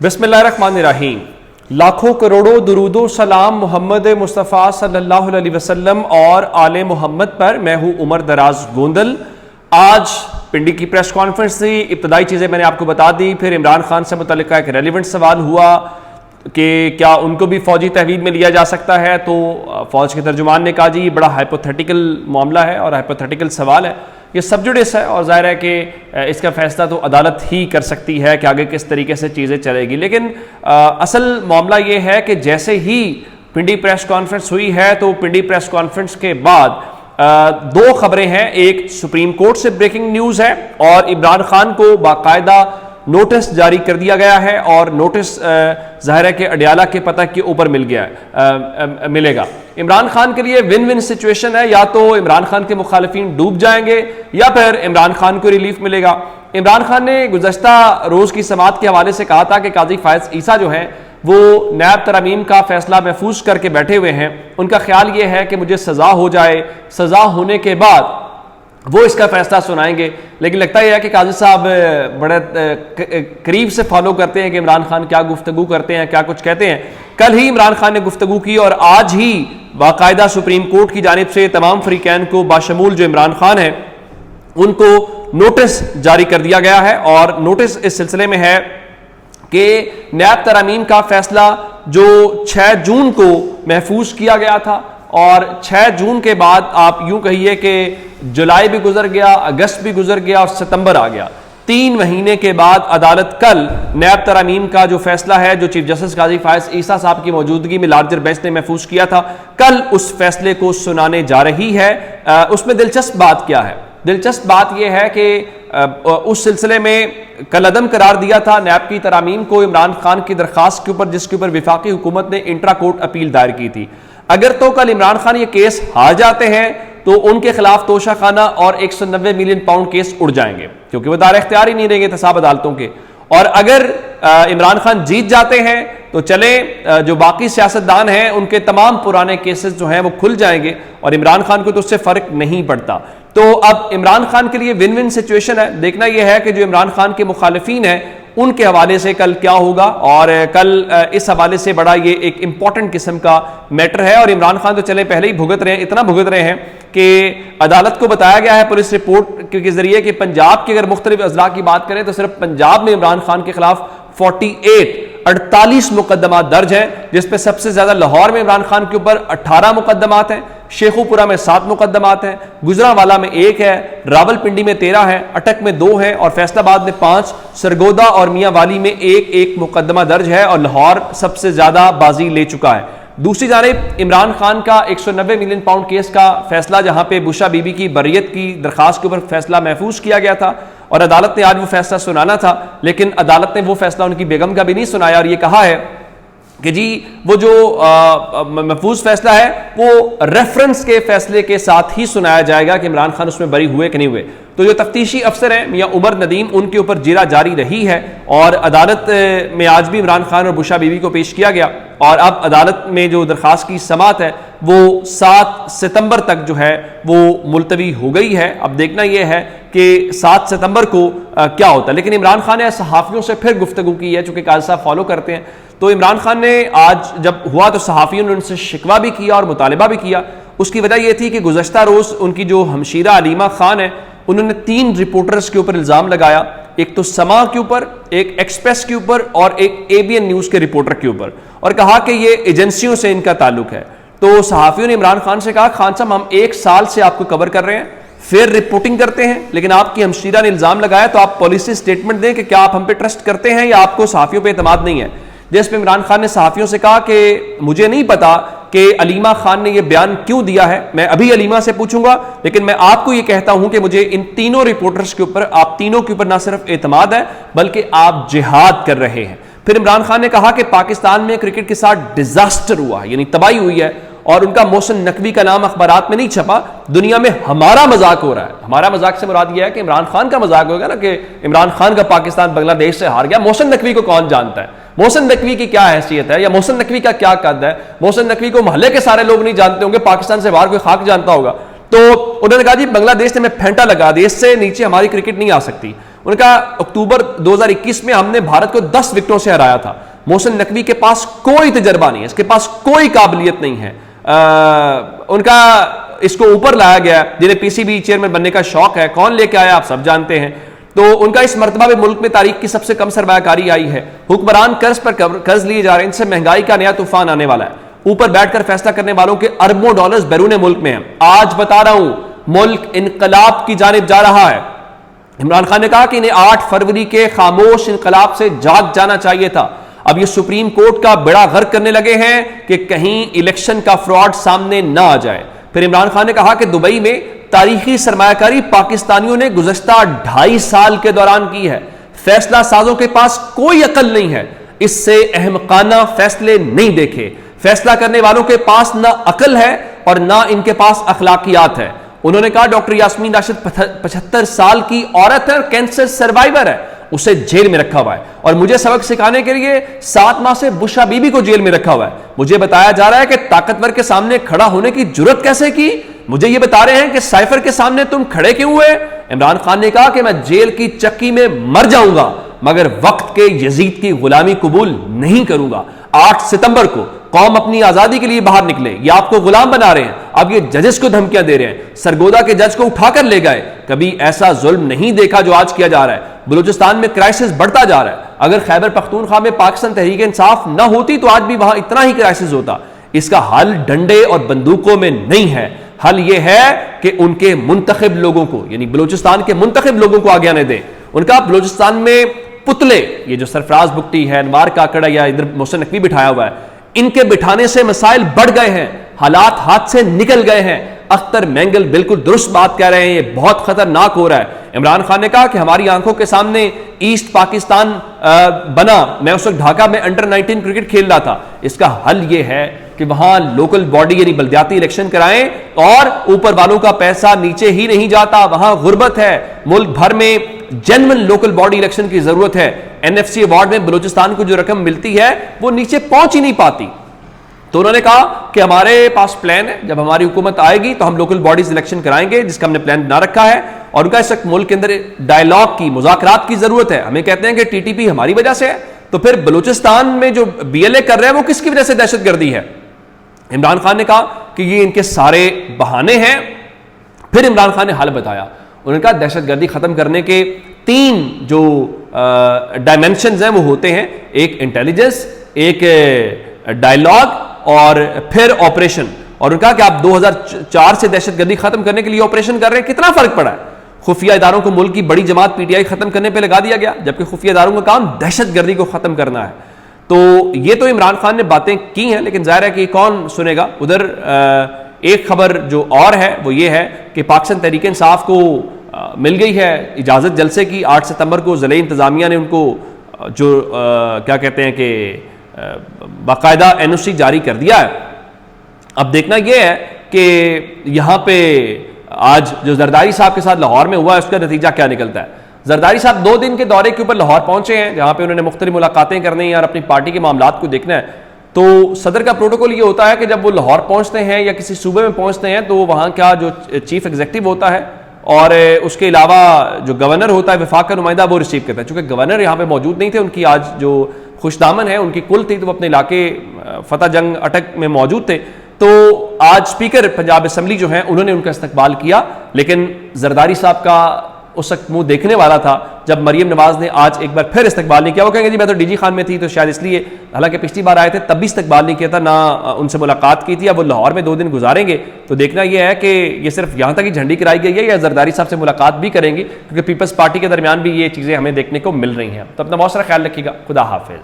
बिस्मिल्लाहिर्रहमानिर्रहीम। लाखों करोड़ों दुरूदो सलाम मोहम्मद मुस्तफ़ा सल्लल्लाहु अलैहि वसल्लम और आले मोहम्मद पर। मैं हूं उमर दराज गोंदल। आज पिंडी की प्रेस कॉन्फ्रेंस थी, इब्तदाई चीज़ें मैंने आपको बता दी। फिर इमरान खान से मुतल्लिक़ एक रेलिवेंट सवाल हुआ कि क्या उनको भी फ़ौजी तहवील में लिया जा सकता है, तो फ़ौज के तर्जुमान ने कहा जी ये बड़ा हाइपोथेटिकल मामला है और हाइपोथेटिकल सवाल है, ये सब्जुडिस है और ज़ाहिर है कि इसका फ़ैसला तो अदालत ही कर सकती है कि आगे किस तरीके से चीज़ें चलेगी। लेकिन असल मामला ये है कि जैसे ही पिंडी प्रेस कॉन्फ्रेंस हुई है तो पिंडी प्रेस कॉन्फ्रेंस के बाद दो खबरें हैं। एक सुप्रीम कोर्ट से ब्रेकिंग न्यूज़ है और इमरान खान को बाकायदा नोटिस जारी कर दिया गया है और नोटिस ज़ाहिर है कि अडियाला के पता के ऊपर मिलेगा। इमरान खान के लिए विन विन सिचुएशन है, या तो इमरान खान के मुखालिफिन डूब जाएंगे या फिर इमरान खान को रिलीफ मिलेगा। इमरान खान ने गुज़श्ता रोज़ की समात के हवाले से कहा था कि काजी फायज़ ईसा जो है वो नैब तरमीम का फैसला महफूज करके बैठे हुए हैं। उनका ख्याल ये है कि मुझे सज़ा हो जाए, सज़ा होने के बाद वो इसका फैसला सुनाएंगे। लेकिन लगता यह है कि काजी साहब बड़े करीब से फॉलो करते हैं कि इमरान खान क्या गुफ्तगू करते हैं, क्या कुछ कहते हैं। कल ही इमरान खान ने गुफ्तगू की और आज ही बाकायदा सुप्रीम कोर्ट की जानिब से तमाम फ्रीकैन को बाशमूल जो इमरान खान है उनको नोटिस जारी कर दिया गया है। और नोटिस इस सिलसिले में है कि नैब तरमीम का फैसला जो 6 जून को महफूज किया गया था और 6 जून के बाद आप यूं कहिए कि जुलाई भी गुजर गया, अगस्त भी गुजर गया और सितंबर आ गया। 3 महीने के बाद अदालत कल नैब तरमीम का जो फैसला है जो चीफ जस्टिस काजी फायज़ ईसा साहब की मौजूदगी में लार्जर बेंच ने महफूज किया था, कल उस फैसले को सुनाने जा रही है। उसमें दिलचस्प बात क्या है? दिलचस्प बात यह है कि उस सिलसिले में कल अदम करार दिया था नैब की तरामीम को इमरान खान की दरखास्त के ऊपर, जिसके ऊपर विफाकी हुकूमत ने इंट्रा कोर्ट अपील दायर की थी। अगर तो कल इमरान खान ये केस हार जाते हैं तो उनके खिलाफ तोशाखाना और 190 मिलियन पाउंड केस उड़ जाएंगे, क्योंकि वो दायर इख्तियार ही नहीं रहेंगे एहतसाब अदालतों के। और अगर इमरान खान जीत जाते हैं तो चले जो बाकी सियासतदान हैं उनके तमाम पुराने केसेस जो हैं वो खुल जाएंगे और इमरान खान को तो उससे फर्क नहीं पड़ता। तो अब इमरान खान के लिए विन विन सिचुएशन है। देखना यह है कि जो इमरान खान के मुखालिफिन हैं उनके हवाले से कल क्या होगा। और कल इस हवाले से बड़ा ये एक इंपॉर्टेंट किस्म का मैटर है। और इमरान खान तो चले पहले ही भुगत रहे हैं, इतना भुगत रहे हैं कि अदालत को बताया गया है पुलिस रिपोर्ट के जरिए कि पंजाब के अगर मुख्तलिफ अजला की बात करें तो सिर्फ पंजाब में इमरान खान के खिलाफ 48 मुकदमा दर्ज हैं, जिसपे सबसे ज्यादा लाहौर में इमरान खान के ऊपर 18 मुकदमात हैं, शेखुपुरा में 7 मुकदमात हैं, गुजरांवाला में 1 है, रावलपिंडी में 13 है, अटक में 2 है और फैसलाबाद में 5, सरगोदा और मियांवाली में 1 मुकदमा दर्ज है और लाहौर सबसे ज्यादा बाजी ले चुका है। दूसरी जानिब इमरान खान का 190 मिलियन पाउंड केस का फैसला, जहां पे बुशा बीबी की बरियत की दरखास्त के ऊपर फैसला महफूज किया गया था और अदालत ने आज वो फैसला सुनाना था, लेकिन अदालत ने वो फैसला उनकी बेगम का भी नहीं सुनाया और ये कहा है कि जी वो जो महफूज फैसला है वो रेफरेंस के फैसले के साथ ही सुनाया जाएगा कि इमरान खान उसमें बरी हुए कि नहीं हुए। तो जो तफ्तीशी अफसर हैं मियां उमर नदीम, उनके ऊपर जीरा जारी रही है और अदालत में आज भी इमरान खान और बुशा बीबी को पेश किया गया और अब अदालत में जो दरखास्त की समात है वो 7 सितंबर तक जो है वो मुलतवी हो गई है। अब देखना यह है कि 7 सितंबर को क्या होता है। लेकिन इमरान खान ने सहाफ़ियों से फिर गुफ्तगू की है, चूंकि काजी साहब फॉलो करते हैं। तो इमरान खान ने आज जब हुआ तो सहाफ़ियों ने उनसे शिकवा भी किया और मुतालिबा भी किया। उसकी वजह यह थी कि गुज़श्ता रोज़ उनकी जो हमशीरा अलीमा खान है उन्होंने 3 रिपोर्टर्स के ऊपर इल्ज़ाम लगाया, एक तो समा के ऊपर, एक एक्सप्रेस के ऊपर और एक ABN न्यूज़ के रिपोर्टर के ऊपर, और कहा कि ये एजेंसियों से इनका ताल्लुक है। तो सहाफ़ियों ने इमरान खान से कहा खान साहब हम 1 साल से आपको कवर कर रहे हैं, फिर रिपोर्टिंग करते हैं, लेकिन आपकी हमशीरा ने इल्ज़ाम लगाया तो आप पॉलिसी स्टेटमेंट दें कि क्या आप हम पे ट्रस्ट करते हैं या आपको सहाफ़ियों पे एतमाद नहीं है। जिस पे इमरान खान ने सहाफ़ियों से कहा कि मुझे नहीं पता कि अलीमा खान ने यह बयान क्यों दिया है, मैं अभी अलीमा से पूछूंगा, लेकिन मैं आपको यह कहता हूं कि मुझे इन तीनों रिपोर्टर्स के ऊपर, आप तीनों के ऊपर ना सिर्फ एतमाद है बल्कि आप जिहाद कर रहे हैं। फिर इमरान खान ने कहा कि पाकिस्तान में क्रिकेट के साथ डिजास्टर हुआ है, यानी तबाही हुई है और उनका मोहसिन नकवी का नाम अखबारात में नहीं छपा, दुनिया में हमारा मजाक हो रहा है। हमारा मजाक से मुराद यह है कि इमरान खान का मजाक होगा ना कि इमरान खान का पाकिस्तान बांग्लादेश से हार गया। मोहसिन नकवी को कौन जानता है, मोहसिन नकवी की क्या हैसियत है या मोहसिन नकवी का क्या कद है? मोहसिन नकवी को मोहल्ले के सारे लोग नहीं जानते होंगे, पाकिस्तान से बाहर कोई खाक जानता होगा। तो उन्होंने कहा जी बांग्लादेश ने हमें फेंटा लगा दी, इससे नीचे हमारी क्रिकेट नहीं आ सकती। उनका अक्टूबर 2021 में हमने भारत को 10 विकेटों से हराया था। मोहसिन नकवी के पास कोई तजर्बा नहीं है, इसके पास कोई काबिलियत नहीं है। उनका इसको ऊपर लाया गया, जिन्हें पीसीबी चेयरमैन बनने का शौक है, कौन लेके आया आप सब जानते हैं। तो उनका इस मर्तबा में मुल्क में तारीख की सबसे कम सरमायाकारी आई है। हुक्मरान कर्ज पर कर्ज लिए जा रहे हैं, इनसे महंगाई का नया तूफान आने वाला है। ऊपर बैठकर फैसला करने वालों के अरबों डॉलर्स बैरून मुल्क में हैं। आज बता रहा हूं, मुल्क इनकलाब की जानिब जा रहा है। इमरान खान ने कहा कि इन्हें 8 फरवरी के खामोश इनकलाब से जाग जाना चाहिए था। अब ये सुप्रीम कोर्ट का बेड़ा गर्क करने लगे हैं कि कहीं इलेक्शन का फ्रॉड सामने ना आ जाए। फिर इमरान खान ने कहा कि दुबई में तारीखी सरमायाकारी पाकिस्तानियों ने गुज़श्ता 2.5 साल के दौरान की है। फैसला साजों के पास कोई अकल नहीं है, इससे अहमकाना फैसले नहीं देखे। फैसला करने वालों के पास ना अकल है और ना इनके पास अखलाकियात है। उन्होंने कहा डॉक्टर यास्मीन राशिद 75 साल की औरत है और कैंसर सर्वाइवर है, उसे जेल में रखा हुआ है। और मुझे सबक सिखाने के लिए 7 माह से बुशरा बीबी को जेल में रखा हुआ है। मुझे बताया जा रहा है कि ताकतवर के सामने खड़ा होने की जुर्रत कैसे की। मुझे यह बता रहे हैं कि साइफर के सामने तुम खड़े क्यों हुए। इमरान खान ने कहा कि मैं जेल की चक्की में मर जाऊंगा मगर वक्त के यजीद की गुलामी कबूल नहीं करूंगा। 8 सितंबर को कौम अपनी आजादी के लिए बाहर निकले, ये आपको गुलाम बना रहे हैं। अब ये जजेस को धमकियां दे रहे हैं, सरगोदा के जज को उठाकर ले गए। कभी ऐसा जुल्म नहीं देखा जो आज किया जा रहा है। बलूचिस्तान में क्राइसिस बढ़ता जा रहा है। अगर खैबर पख्तूनख्वा में पाकिस्तान तहरीक इंसाफ न होती तो आज भी वहां इतना ही क्राइसिस होता। इसका हल डंडे और बंदूकों में नहीं है। हल यह है कि उनके मुंतखब लोगों को, यानी बलूचिस्तान के मुंतखब लोगों को आगे आने दें। उनका बलूचिस्तान में पुतले, ये जो सरफराज बुगटी है, अनवार काकड़ा या इधर मोहसिन नकवी बिठाया हुआ है, इनके बिठाने से मसाइल बढ़ गए हैं, हालात हाथ से निकल गए हैं। अख्तर मैंगल बिल्कुल दुरुस्त बात कह रहे हैं, ये बहुत खतरनाक हो रहा है। इमरान खान ने कहा कि हमारी आंखों के सामने ईस्ट पाकिस्तान बना। मैं उस वक्त ढाका में अंडर 19 क्रिकेट खेल रहा था। इसका हल ये है कि वहां लोकल बॉडी यानी बल्दियाती इलेक्शन कराएं और ऊपर वालों का पैसा नीचे ही नहीं जाता। वहां गुर्बत है। मुल्क भर में जेन्युइन लोकल बॉडी इलेक्शन की जरूरत है। एनएफसी अवार्ड में बलूचिस्तान को जो रकम मिलती है वो नीचे पहुंच ही नहीं पाती। तो उन्होंने कहा कि हमारे पास प्लान है, जब हमारी हुकूमत आएगी तो हम लोकल बॉडीज इलेक्शन कराएंगे, जिसका हमने प्लान बना रखा है। और उनका इस वक्त मुल्क के अंदर डायलॉग की, मुज़ाकरात की जरूरत है। हमें कहते हैं कि टीटीपी हमारी वजह से है, तो फिर बलूचिस्तान में जो बीएलए कर रहे हैं वो किसकी वजह से दहशतगर्दी है। इमरान खान ने कहा कि ये इनके सारे बहाने हैं। फिर इमरान खान ने हल बताया। उन्होंने कहा दहशतगर्दी खत्म करने के 3 जो डायमेंशंस हैं वो होते हैं, एक इंटेलिजेंस, एक डायलॉग और फिर ऑपरेशन। और उन्होंने कहा कि आप 2004 से दहशतगर्दी खत्म करने के लिए ऑपरेशन कर रहे हैं, कितना फर्क पड़ा है। खुफिया इदारों को मुल्क की बड़ी जमात पीटीआई खत्म करने पर लगा दिया गया, जबकि खुफिया इदारों का काम दहशतगर्दी को खत्म करना है। तो ये तो इमरान खान ने बातें की हैं, लेकिन जाहिर है कि कौन सुनेगा। उधर एक खबर जो और है वो ये है कि पाकिस्तान तहरीक इंसाफ को मिल गई है इजाज़त जलसे की। 8 सितंबर को ज़िले इंतज़ामिया ने उनको जो क्या कहते हैं कि बाकायदा एनओसी जारी कर दिया है। अब देखना यह है कि यहाँ पे आज जो जरदारी साहब के साथ लाहौर में हुआ है उसका नतीजा क्या निकलता है। जरदारी साहब 2 दिन के दौरे के ऊपर लाहौर पहुंचे हैं, जहाँ पे उन्होंने मुख्तलिफ मुलाकातें करनी है और अपनी पार्टी के मामलात को देखना है। तो सदर का प्रोटोकॉल ये होता है कि जब वो लाहौर पहुंचते हैं या किसी सूबे में पहुंचते हैं तो वहाँ का जो चीफ एग्जीक्यूटिव होता है और उसके अलावा जो गवर्नर होता है, वफाक का नुमाइंदा, वो रिसीव करता है। चूंकि गवर्नर यहाँ पे मौजूद नहीं थे, उनकी आज जो खुशदामन है उनकी कुल थी, तो वो अपने इलाके फतेह जंग अटक में मौजूद थे। तो आज स्पीकर पंजाब असम्बली जो है उन्होंने उनका इस्तकबाल किया, लेकिन जरदारी साहब का उस वक्त मुंह देखने वाला था जब मरियम नवाज ने आज एक बार फिर इस्तकबाल नहीं किया। वो कहेंगे जी मैं तो डीजी खान में थी तो शायद इसलिए, हालांकि पिछली बार आए थे तब भी इस्तकबाल नहीं किया था, ना उनसे मुलाकात की थी। अब वो लाहौर में 2 दिन गुजारेंगे, तो देखना यह है कि ये सिर्फ यहाँ तक ही झंडी गिराई गई है या जरदारी साहब से मुलाकात भी करेंगे, क्योंकि पीपल्स पार्टी के दरमियान भी ये चीज़ें हमें देखने को मिल रही हैं। तो अपना बहुत सारा ख्याल रखिएगा। खुदा हाफिज।